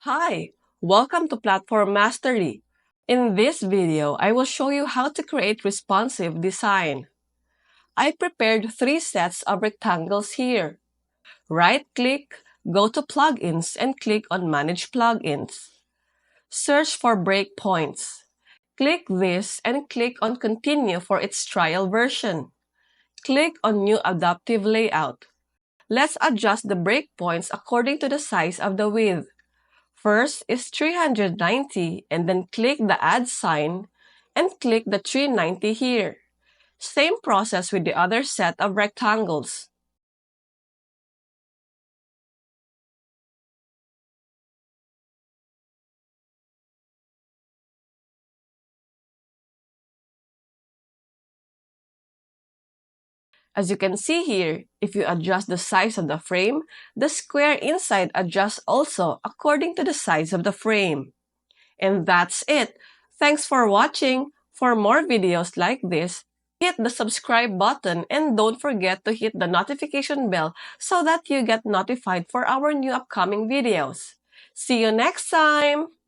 Hi, welcome to Platform Mastery. In this video, I will show you how to create responsive design. I prepared three sets of rectangles here. Right-click, go to Plugins and click on Manage Plugins. Search for breakpoints. Click this and click on Continue for its trial version. Click on New Adaptive Layout. Let's adjust the breakpoints according to the size of the width. First is 390 and then click the add sign and click the 390 here. Same process with the other set of rectangles. As you can see here, if you adjust the size of the frame, the square inside adjusts also according to the size of the frame. And that's it. Thanks for watching. For more videos like this, hit the subscribe button and don't forget to hit the notification bell so that you get notified for our new upcoming videos. See you next time!